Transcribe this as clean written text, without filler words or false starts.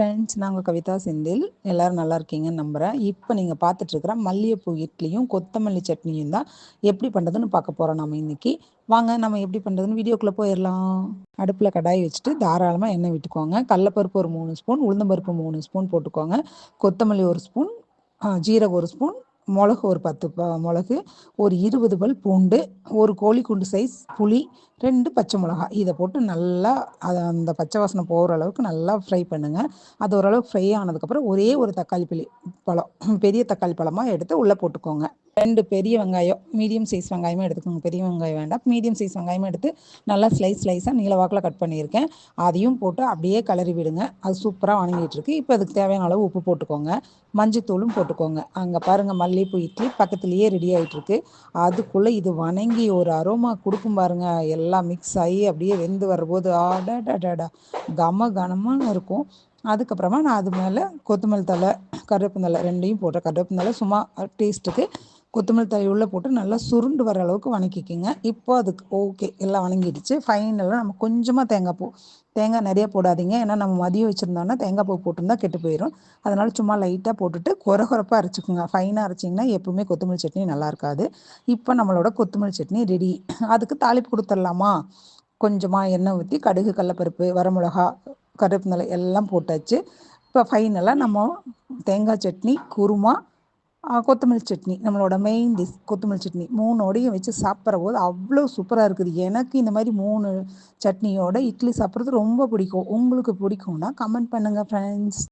Friends, நாங்கள் கவிதா செந்தில். எல்லோரும் நல்லா இருக்கீங்கன்னு நம்புகிறேன். இப்போ நீங்கள் பார்த்துட்ருக்குற மல்லிகைப்பூ இட்லியும் கொத்தமல்லி சட்னியும் தான் எப்படி பண்ணுறதுன்னு பார்க்க போகிறோம் நம்ம இன்றைக்கி. வாங்க நம்ம எப்படி பண்ணுறதுன்னு வீடியோக்குள்ளே போயிடலாம். அடுப்பில் கடாய் வச்சுட்டு தாராளமாக எண்ணெய் விட்டுக்கோங்க. கடலப்பருப்பு ஒரு 3 ஸ்பூன், உளுந்தம்பருப்பு 3 ஸ்பூன் போட்டுக்கோங்க. கொத்தமல்லி 1 ஸ்பூன், ஜீரகம் 1 ஸ்பூன், மிளகு ஒரு 10 மிளகு, ஒரு 20 பல் பூண்டு, ஒரு கோழிக்குண்டு சைஸ் புளி, 2 பச்சை மிளகாய். இதை போட்டு நல்லா அந்த பச்சை வாசனை போகிற அளவுக்கு நல்லா ஃப்ரை பண்ணுங்கள். அது ஓரளவுக்கு ஃப்ரை ஆனதுக்கப்புறம் ஒரே ஒரு தக்காளி பழம், பெரிய தக்காளி பழமாக எடுத்து உள்ளே போட்டுக்கோங்க. 2 பெரிய வெங்காயம், மீடியம் சைஸ் வெங்காயமாக எடுத்துக்கோங்க. பெரிய வெங்காயம் வேண்டாம், மீடியம் சைஸ் வெங்காயமாக எடுத்து நல்லா ஸ்லைஸாக நீளவாக்கில் கட் பண்ணியிருக்கேன். அதையும் போட்டு அப்படியே கிளறி விடுங்க. அது சூப்பராக வணங்கிட்டுருக்கு. இப்போ அதுக்கு தேவையான அளவு உப்பு போட்டுக்கோங்க. மஞ்சத்தூளும் போட்டுக்கோங்க. அங்கே பாருங்கள், மல்லிகைப்பூ இட்லி பக்கத்துலேயே ரெடி ஆகிட்டுருக்கு. அதுக்குள்ளே இது வணங்கி ஒரு அரோமா கொடுக்கும் பாருங்கள். எல்லாம் மிக்ஸ் ஆகி அப்படியே வெந்து வரும்போது ஆடாடாடா கனமாக இருக்கும். அதுக்கப்புறமா நான் அது மேலே கொத்தமல்லி தழை, கருவேப்பிலை ரெண்டையும் போட்டேன். கருவேப்பிலை சும்மா டேஸ்ட்டுக்கு, கொத்தமல்லி தழை உள்ளே போட்டு நல்லா சுருண்டு வர அளவுக்கு வணக்கிக்கிங்க. இப்போ அதுக்கு ஓகே, எல்லாம் வணங்கிடுச்சு. ஃபைனலாக நம்ம கொஞ்சமாக தேங்காய் நிறைய போடாதீங்க. ஏன்னா நம்ம மதியம் வச்சுருந்தோன்னா தேங்காய் பூ போட்டிருந்தா கெட்டு போயிடும். அதனால் சும்மா லைட்டாக போட்டுட்டு கொரகொரப்பாக அரைச்சிக்கோங்க. ஃபைனாக அரைச்சிங்கன்னா எப்பவுமே கொத்தமல்லி சட்னி நல்லா இருக்காது. இப்போ நம்மளோட கொத்தமல்லி சட்னி ரெடி. அதுக்கு தாளிப்பு கொடுத்துடலாமா? கொஞ்சமாக எண்ணெய் ஊற்றி கடுகு, கடலப்பருப்பு, வரமிளகா, கருவேப்பிலை எல்லாம் போட்டாச்சு. இப்போ ஃபைனலாக நம்ம தேங்காய் சட்னி, குருமா, கொத்தமல்லி சட்னி, நம்மளோட மெயின் டிஷ் கொத்தமல்லி சட்னி 3ஓடையும் வச்சு சாப்பிட்ற போது அவ்வளோ சூப்பராக இருக்குது. எனக்கு இந்த மாதிரி 3 சட்னியோட இட்லி சாப்பிட்றது ரொம்ப பிடிக்கும். உங்களுக்கு பிடிக்கும்னா கமெண்ட் பண்ணுங்கள் ஃப்ரெண்ட்ஸ்.